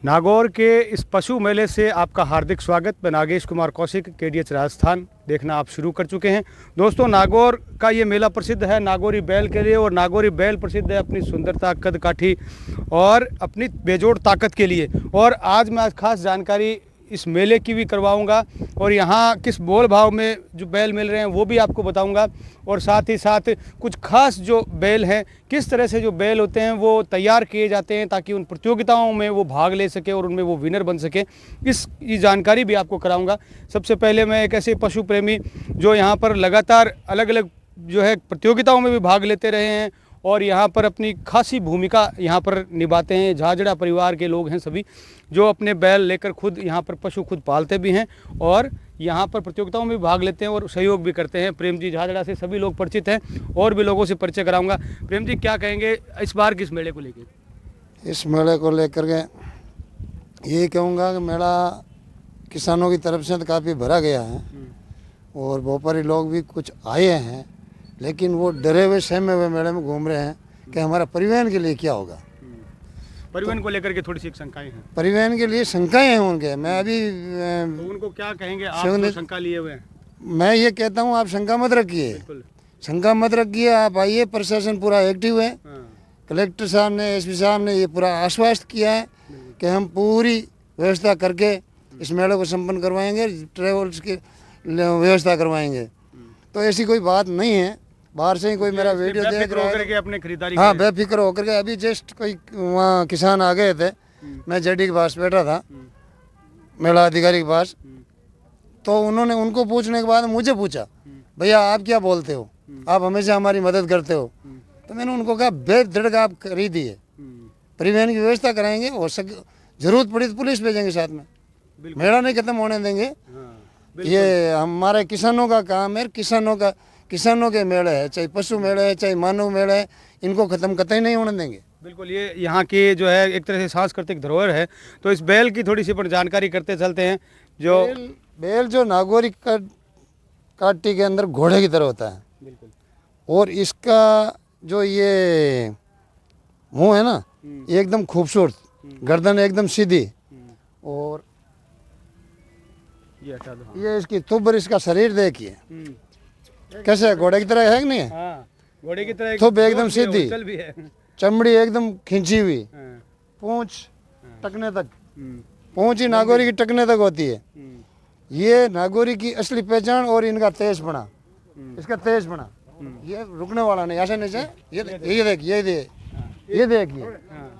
नागौर के इस पशु मेले से आपका हार्दिक स्वागत। मैं नागेश कुमार कौशिक, केडीएच राजस्थान देखना आप शुरू कर चुके हैं। दोस्तों, नागौर का ये मेला प्रसिद्ध है नागौरी बैल के लिए, और नागौरी बैल प्रसिद्ध है अपनी सुंदरता, कद काठी और अपनी बेजोड़ ताकत के लिए। और आज मैं खास जानकारी इस मेले की भी करवाऊंगा, और यहाँ किस मोल भाव में जो बैल मिल रहे हैं वो भी आपको बताऊंगा। और साथ ही साथ कुछ खास जो बैल हैं, किस तरह से जो बैल होते हैं वो तैयार किए जाते हैं ताकि उन प्रतियोगिताओं में वो भाग ले सके और उनमें वो विनर बन सके, इसकी जानकारी भी आपको कराऊंगा। सबसे पहले मैं एक ऐसे पशु प्रेमी जो यहाँ पर लगातार अलग अलग जो है प्रतियोगिताओं में भी भाग लेते रहे हैं और यहाँ पर अपनी खासी भूमिका यहाँ पर निभाते हैं, झाझड़ा परिवार के लोग हैं सभी, जो अपने बैल लेकर खुद यहाँ पर पशु खुद पालते भी हैं और यहाँ पर प्रतियोगिताओं में भी भाग लेते हैं और सहयोग भी करते हैं। प्रेम जी झाझड़ा से सभी लोग परिचित हैं, और भी लोगों से परिचय कराऊंगा। प्रेम जी, क्या कहेंगे इस बार किस मेले को लेकर? इस मेले को लेकर के ये कहूँगा कि मेला किसानों की तरफ से तो काफ़ी भरा गया है और व्यापारी लोग भी कुछ आए हैं, लेकिन वो डरे हुए सहमे हुए मेले में घूम रहे हैं कि हमारा परिवहन के लिए क्या होगा। परिवहन को लेकर के थोड़ी सी शंकाएं हैं। परिवहन के लिए शंकाएं हैं उनके। मैं अभी तो उनको क्या कहेंगे आप जो शंका लिए हुए हैं? मैं ये कहता हूँ, आप शंका मत रखिए, शंका मत रखिए, आप आइए। प्रशासन पूरा एक्टिव है। कलेक्टर साहब ने, एसपी साहब ने ये पूरा आश्वस्त किया है कि हम पूरी व्यवस्था करके इस मेले को संपन्न करवाएंगे, ट्रेवल्स की व्यवस्था करवाएंगे। तो ऐसी कोई बात नहीं है, बाहर से ही कोई मेरा वीडियो देख रहा है अपने खरीदारी। हाँ, बेफिक्र होकर के। अभी जस्ट कोई वहाँ किसान आ गए थे, मैं जेडी के पास बैठा था, मेला अधिकारी के पास, तो उन्होंने उनको पूछने के बाद मुझे पूछा, भैया आप क्या बोलते हो, आप हमेशा हमारी मदद करते हो। तो मैंने उनको कहा बेधड़क आप खरीदिए, परिवहन की व्यवस्था कराएंगे, हो सके जरूरत पड़ी तो पुलिस भेजेंगे साथ में, मेला नहीं खत्म होने देंगे। ये हमारे किसानों का काम है, किसानों के मेले है, चाहे पशु मेले है चाहे मानव मेले है, इनको खत्म कतई नहीं होने देंगे। बिल्कुल, ये यहाँ की जो है एक तरह से सांस्कृतिक धरोहर है। तो इस बैल की थोड़ी सी पर जानकारी करते चलते हैं। जो बैल जो नागौरी काटी के अंदर घोड़े की तरह होता है, बिल्कुल, और इसका जो ये मुंह है ना, ये एकदम खूबसूरत, गर्दन एकदम सीधी, और ये हटा दो। ये इसकी तुब्बर, इसका शरीर देखिए कैसे घोड़े की तरह है कि नहीं है। हाँ, घोड़े की तरह थुब एकदम सीधी, भी है, चमड़ी एकदम खींची हुई, पूंछ टकने तक, पूंछ ही नागौरी की टकने तक होती है। ये नागौरी की असली पहचान। और इनका तेज बना, इसका तेज बना, ये रुकने वाला नहीं, ऐसा नहीं है। ये देखिए,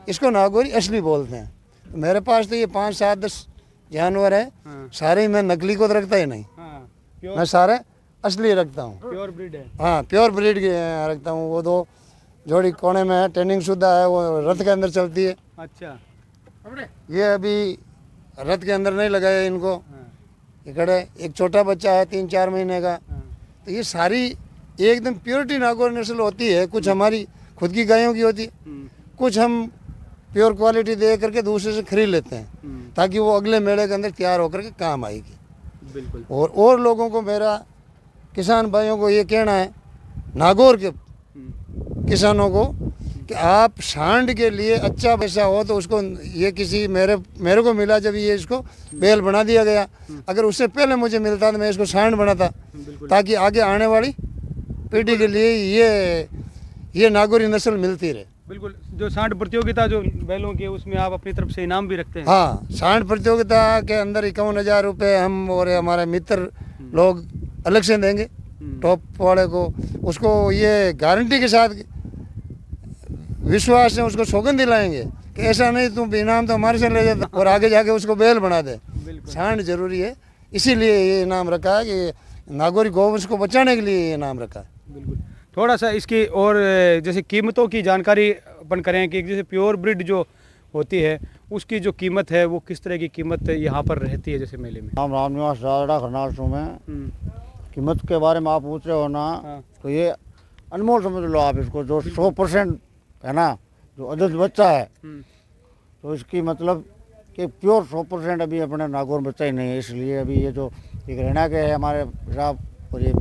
इसको नागौरी असली बोलते हैं। तो मेरे पास तो ये 5, 7, 10 जानवर है, सारे ही मैं नकली को तो रखता ही नहीं, मैं सारे असली रखता हूँ। प्योर ब्रीड है। हाँ, प्योर ब्रीड की रखता हूँ। वो 2 जोड़ी कोने में है, ट्रेनिंग शुदा है, वो रथ के अंदर चलती है। अच्छा, ये अभी रथ के अंदर नहीं लगाया इनको, ये खड़े। एक छोटा बच्चा है 3-4 महीने का। तो ये सारी एकदम प्योरिटी नागौर नस्ल होती है। कुछ हमारी खुद की गायों की होती है, कुछ हम प्योर क्वालिटी दे करके दूसरे से खरीद लेते हैं ताकि वो अगले मेले के अंदर तैयार होकर के काम आएगी। बिल्कुल। और लोगों को, मेरा किसान भाइयों को ये कहना है, नागौर के किसानों को, कि आप सांड के लिए अच्छा पैसा हो तो उसको, ये किसी मेरे को मिला जब ये इसको बैल बना दिया गया, अगर उससे पहले मुझे मिलता तो मैं इसको सांड बनाता, ताकि आगे आने वाली पीढ़ी के लिए ये नागौरी नस्ल मिलती रहे। बिल्कुल, जो सांड प्रतियोगिता जो बैलों की, उसमें आप अपनी तरफ से इनाम भी रखते हैं? हाँ, सांड प्रतियोगिता के अंदर 51,000 रुपये हम और हमारे मित्र लोग अलग से देंगे टॉप वाले को। उसको ये गारंटी के साथ विश्वास से उसको सौगंध दिलाएंगे कि ऐसा नहीं तुम इनाम तो हमारे से ले जाता, और आगे जाके उसको बैल बना दे। सांड जरूरी है, इसीलिए ये इनाम रखा है कि नागौरी गौवंश को बचाने के लिए ये इनाम रखा है। बिल्कुल। थोड़ा सा इसकी और जैसे कीमतों की जानकारी अपन करें कि जैसे प्योर ब्रीड जो होती है उसकी जो कीमत है वो किस तरह की कीमत यहाँ पर रहती है जैसे मेले में? राम निवास झाझड़ा खरनाल में। कीमत के बारे में आप पूछ रहे हो ना, तो ये अनमोल समझ लो आप इसको, जो 100% है ना, जो अदद बच्चा है, तो इसकी मतलब कि प्योर 100% अभी अपने नागौर बच्चा ही नहीं है। इसलिए अभी ये जो एक रहना के है हमारे साहब और ये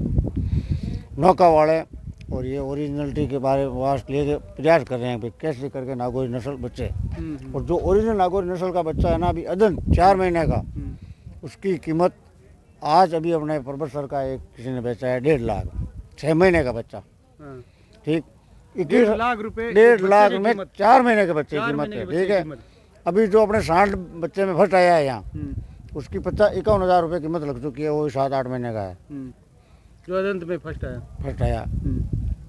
नौका वाले, और ये ओरिजिनलिटी के बारे में वास्ते लेके प्रयास कर रहे हैं कि कैसे करके नागौरी नस्ल बचे। और जो ओरिजिनल नागौरी नस्ल का बच्चा है ना अभी अदन 4 महीने का, उसकी कीमत आज अभी अपने पर्वत सर का एक किसी ने बेचा है 1.5 लाख, 6 महीने का बच्चा। ठीक, 1.5 लाख रुपए 1.5 लाख में 4 महीने के बच्चे की कीमत है। ठीक है, अभी जो अपने 60 बच्चे में फर्स्ट आया है यहाँ, उसकी 51,000 रुपये कीमत लग चुकी है, वो 7-8 महीने का है जो अदंत में फर्स्ट आया।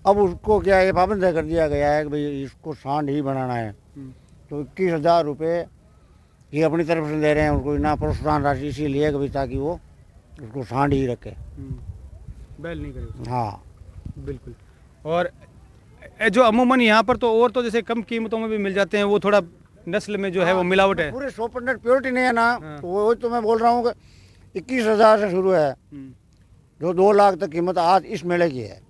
अब उसको क्या ये पाबंद कर दिया गया है कि भाई इसको सांड ही बनाना है, तो 21,000 रुपये ये अपनी तरफ से दे रहे हैं उनको, ना प्रोत्साहन राशि इसीलिए कि ताकि वो उसको सांड ही रखे, बैल नहीं करे। हाँ बिल्कुल। और जो अमूमन यहाँ पर तो और तो जैसे कम कीमतों में भी मिल जाते हैं, वो थोड़ा नस्ल में जो है वो मिलावट है, पूरे 100% प्योरिटी नहीं है ना। तो वो तो मैं बोल रहा हूँ कि 21,000 से शुरू है, जो 2 लाख तक कीमत आज इस मेले की है।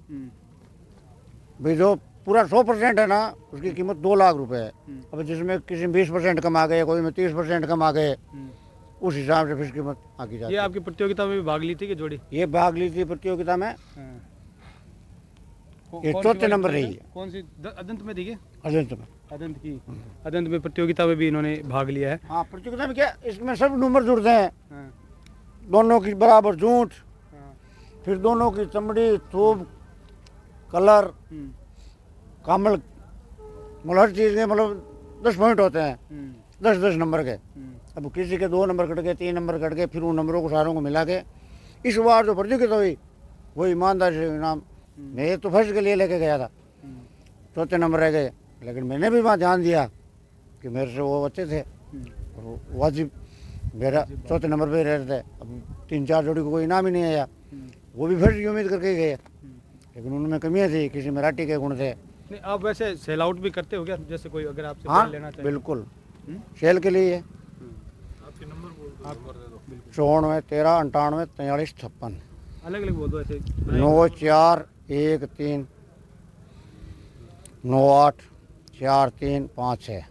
भाई जो पूरा 100% है ना, उसकी कीमत 2 लाख रुपए है। अब जिसमें किसी में 20% कम आ गए, कोई में 30% कम आ गए, उस हिसाब से फिर कीमत आकी जाती ये है। आपकी प्रतियोगिता में भी भाग ली थी कि जोड़ी? ये भाग ली थी प्रतियोगिता में, ये कौन सी चौथे वाली नंबर जोड़ी रही है? कौन सी अदंत में थी क्या? अजंत में। अदंत की, अदंत में प्रतियोगिता में भी इन्होंने भाग लिया है। हाँ, प्रतियोगिता में क्या इसमें सब नंबर जुड़ते हैं, दोनों की बराबर जूठ, फिर दोनों की चमड़ी, थूब, कलर, कामल, मतलब हर चीज़ के मतलब 10 पॉइंट होते हैं, 10-10 नंबर के। अब किसी के 2 नंबर कट गए, 3 नंबर कट गए, फिर उन नंबरों को सारों को मिला के इस बार जो प्रतियोगिता हुई वो ईमानदारी से इनाम, मैं तो फर्स्ट के लिए लेके गया था, चौथे नंबर रह गए, लेकिन मैंने भी वहाँ ध्यान दिया कि मेरे से वो अच्छे थे और वाजिब मेरा चौथे नंबर पे रह रहे थे। अब 3-4 जोड़ी को कोई इनाम ही नहीं आया, वो भी फर्स्ट की उम्मीद करके गए, लेकिन उनमें कमियाँ थी, किसी में राठी के गुण थे। नहीं, आप वैसे सेल आउट भी करते हो क्या? जैसे कोई अगर आपसे हाँ बैल लेना चाहे? बिल्कुल, सेल के लिए। आपके नंबर बोल दो। 94 13 98 43 56 अलग अलग बोल दो ऐसे। 9413 98 4356।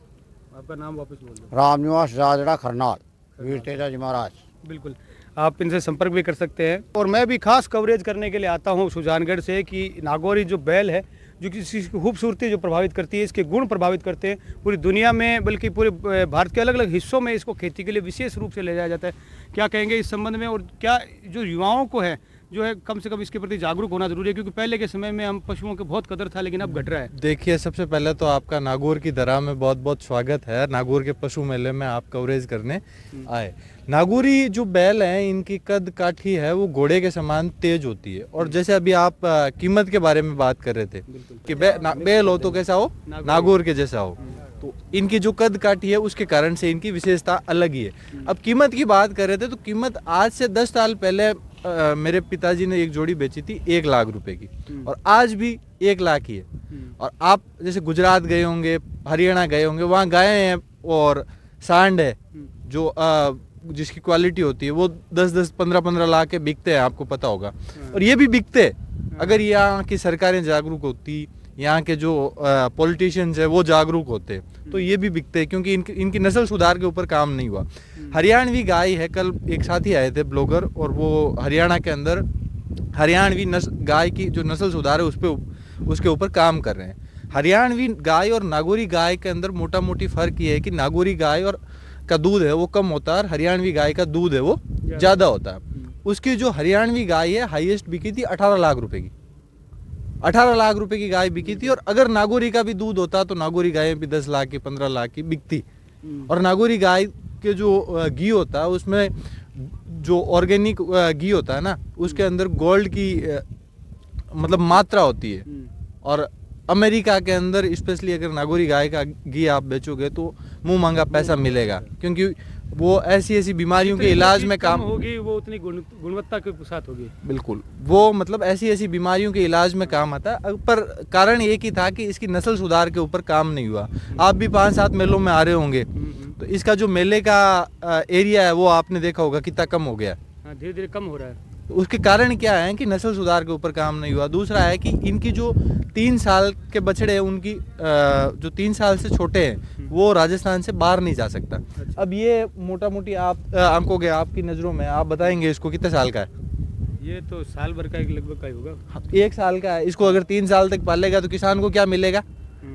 आपका नाम वापस बोल दो। रामनिवास राजड़ा खरनाल, वीर तेजा जी महाराज। बिल्कुल, आप इनसे संपर्क भी कर सकते हैं। और मैं भी खास कवरेज करने के लिए आता हूँ सुजानगढ़ से कि नागौरी जो बैल है, जो किसी की खूबसूरती जो प्रभावित करती है, इसके गुण प्रभावित करते हैं पूरी दुनिया में, बल्कि पूरे भारत के अलग अलग हिस्सों में इसको खेती के लिए विशेष रूप से ले जाया जाता है। क्या कहेंगे इस संबंध में, और क्या जो युवाओं को है जो है कम से कम इसके प्रति जागरूक होना जरूरी है? क्योंकि पहले के समय में हम पशुओं के बहुत कदर था, लेकिन अब घट रहा है। देखिए, सबसे पहले तो आपका नागौर की दरा में बहुत बहुत स्वागत है। नागौर के पशु मेले में आप कवरेज करने आए। नागौरी जो बैल हैं, इनकी कद काठी है वो घोड़े के समान तेज होती है। और जैसे अभी आप कीमत के बारे में बात कर रहे थे कि बैल हो तो कैसा हो, नागौर के जैसा हो, तो इनकी जो कद काठी है उसके कारण से इनकी विशेषता अलग ही है। अब कीमत की बात कर रहे थे, तो कीमत आज से 10 साल पहले मेरे पिताजी ने एक जोड़ी बेची थी 1 लाख रुपए की, और आज भी 1 लाख ही है। और आप जैसे गुजरात गए होंगे, हरियाणा गए होंगे, वहाँ गाय हैं और सांड है जो जिसकी क्वालिटी होती है वो 10-10 15-15 लाख के बिकते हैं, आपको पता होगा। और ये भी बिकते अगर यहाँ की सरकारें जागरूक होती, यहाँ के जो पॉलिटिशियंस है वो जागरूक होते, तो ये भी बिकते हैं, क्योंकि इनकी नस्ल सुधार के ऊपर काम नहीं हुआ। हरियाणवी गाय है, कल एक साथी आए थे ब्लॉगर, और वो हरियाणा के अंदर हरियाणवी गाय की जो नस्ल सुधार है उसके ऊपर काम कर रहे हैं। हरियाणवी गाय और नागौरी गाय के अंदर मोटा मोटी फर्क ये है कि नागौरी गाय और का दूध है वो कम होता है, और हरियाणवी गाय का दूध है वो ज़्यादा होता है। उसकी जो हरियाणवी गाय है हाईएस्ट बिकी थी 18 लाख रुपए की, 18 लाख रुपए की गाय बिकी थी। और अगर नागौरी का भी दूध होता तो नागौरी गाय भी 10 लाख की 15 लाख की बिकती। और नागौरी गाय के जो घी होता है उसमें जो ऑर्गेनिक घी होता है ना, उसके अंदर गोल्ड की मतलब मात्रा होती है। और अमेरिका के अंदर स्पेशली अगर नागौरी गाय का घी आप बेचोगे तो मुंह मांगा पैसा मिलेगा, क्योंकि वो ऐसी बीमारियों के इलाज में काम होगी, वो उतनी गुणवत्ता के साथ होगी। बिल्कुल, वो मतलब ऐसी बीमारियों के इलाज में काम आता है। पर कारण एक ही था कि इसकी नस्ल सुधार के ऊपर काम नहीं हुआ। आप भी 5-7 मेलों में आ रहे होंगे, तो इसका जो मेले का एरिया है वो आपने देखा होगा कितना कम हो गया। धीरे धीरे कम हो रहा है। तो उसके कारण क्या है कि नस्ल सुधार के ऊपर काम नहीं हुआ। दूसरा है कि इनकी जो 3 साल के बछड़े हैं, उनकी जो 3 साल से छोटे हैं वो राजस्थान से बाहर नहीं जा सकता। अब ये मोटा मोटी आप आंकोगे, आपकी नज़रों में आप बताएंगे इसको कितने साल का है? ये तो साल भर का एक लगभग का ही होगा। हाँ, 1 साल का है। इसको अगर 3 साल तक पालेगा तो किसान को क्या मिलेगा?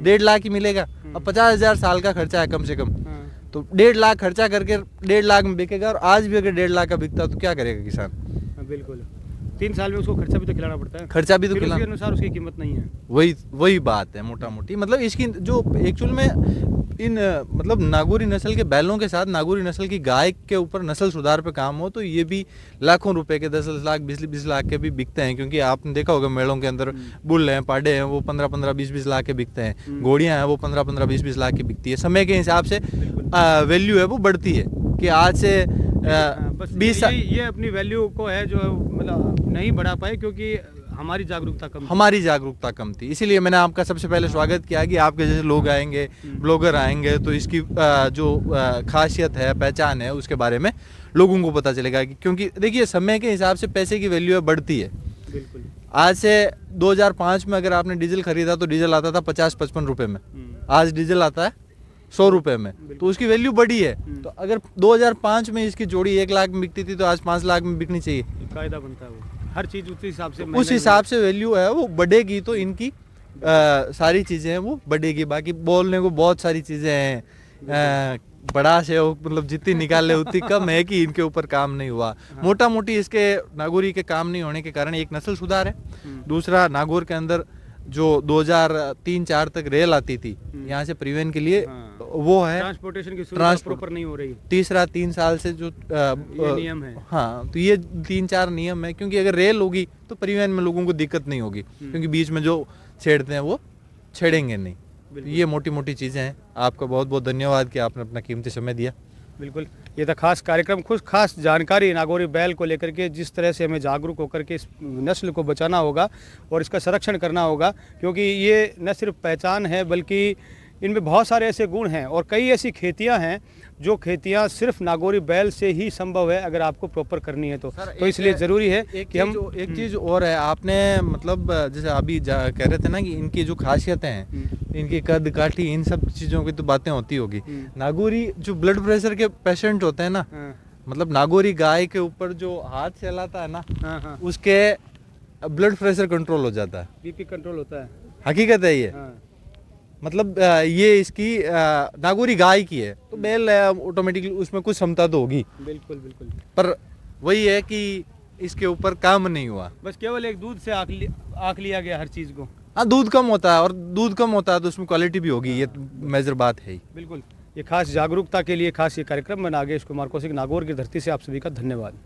1.5 लाख ही मिलेगा। अब 50,000 साल का खर्चा है कम से कम, हाँ, तो 1.5 लाख खर्चा करके 1.5 लाख में बिकेगा। और आज भी अगर 1.5 लाख का बिकता तो क्या करेगा किसान? हाँ, बिल्कुल 3 साल में उसको खर्चा भी तो खिलाना पड़ता है, खर्चा भी तो फिर उसके खिलाना। अनुसार उसकी कीमत नहीं है। वही बात है मोटा मोटी। मतलब इसकी जो एक्चुअल में इन मतलब नागौरी नस्ल के बैलों के साथ नागौरी नस्ल की गाय के ऊपर नस्ल सुधार पे काम हो तो ये भी लाखों रुपए के 10 लाख 20 लाख के भी बिकते हैं। क्योंकि आपने देखा होगा मेलों के अंदर बुल हैं, पाडे हैं, वो 15 20 लाख के बिकते हैं। घोड़ियां हैं वो 15 20 लाख की बिकती है। समय के हिसाब से वैल्यू है वो बढ़ती है कि आज से बस 20 ये अपनी वैल्यू को है जो मतलब नहीं बढ़ा पाए क्योंकि हमारी जागरूकता कम थी। हमारी जागरूकता कम थी। इसीलिए मैंने आपका सबसे पहले स्वागत किया कि आपके जैसे लोग आएंगे, ब्लॉगर आएंगे तो इसकी जो खासियत है, पहचान है, उसके बारे में लोगों को पता चलेगा। क्योंकि देखिए समय के हिसाब से पैसे की वैल्यू है बढ़ती है। बिल्कुल। आज से 2005 में अगर आपने डीजल खरीदा तो डीजल आता था 50-55 रुपए में, आज डीजल आता है 100 रुपए में, तो उसकी वैल्यू बढ़ी है। तो अगर 2005 में इसकी जोड़ी 1 लाख में बिकती थी तो आज 5 लाख में बिकनी चाहिए। कायदा बनता है वो, हर चीज उसी हिसाब से उस हिसाब से वैल्यू है वो बढ़ेगी तो इनकी सारी चीज़ें हैं वो बढ़ेगी। बाकी बोलने को बहुत सारी चीज़ें हैं, बड़ा से मतलब जितनी निकाले उतनी कम है कि इनके ऊपर काम नहीं हुआ। मोटा मोटी इसके नागौरी के काम नहीं होने के कारण एक नस्ल सुधार है, दूसरा नागौर के अंदर जो 2003-4 तक रेल आती थी यहाँ से परिवहन के लिए, वो है ट्रांसपोर्टेशन की सुविधा प्रॉपर नहीं हो रही। तीसरा 3 साल से जो ये नियम है। हाँ, तो ये 3-4 नियम है। क्योंकि अगर रेल होगी तो परिवहन में लोगों को दिक्कत नहीं होगी, क्योंकि बीच में जो छेड़ते हैं वो छेड़ेंगे नहीं। ये मोटी मोटी चीज़ें हैं। आपका बहुत बहुत धन्यवाद कि आपने अपना कीमती समय दिया। बिल्कुल, ये था खास कार्यक्रम, कुछ खास जानकारी नागौरी बैल को लेकर के, जिस तरह से हमें जागरूक होकर के इस नस्ल को बचाना होगा और इसका संरक्षण करना होगा। क्योंकि ये न सिर्फ पहचान है बल्कि इनमें बहुत सारे ऐसे गुण हैं और कई ऐसी खेतियां हैं जो खेतियां सिर्फ नागौरी बैल से ही संभव है अगर आपको प्रॉपर करनी है तो इसलिए ज़रूरी है कि हम एक चीज़ और है। आपने मतलब जैसे अभी कह रहे थे ना कि इनकी जो खासियतें हैं, इनकी कद काठी, इन सब चीज़ों की तो बातें होती होगी। नागौरी जो ब्लड प्रेशर के पेशेंट होते हैं ना, मतलब नागौरी गाय के ऊपर जो हाथ चलाता है ना, उसके ब्लड प्रेशर कंट्रोल हो जाता है, बीपी कंट्रोल होता है। हकीकत है ये। मतलब ये इसकी नागौरी गाय की है तो बैल ऑटोमेटिकली उसमें कुछ क्षमता तो होगी। बिल्कुल बिल्कुल। पर वही है कि इसके ऊपर काम नहीं हुआ, बस केवल एक दूध से आँख लिया गया हर चीज़ को। हाँ, दूध कम होता है और दूध कम होता है तो उसमें क्वालिटी भी होगी, ये मेजर बात है ही। बिल्कुल, ये खास जागरूकता के लिए खास ये कार्यक्रम में नागेश कुमार कौशिक, नागौर की धरती से आप सभी का धन्यवाद।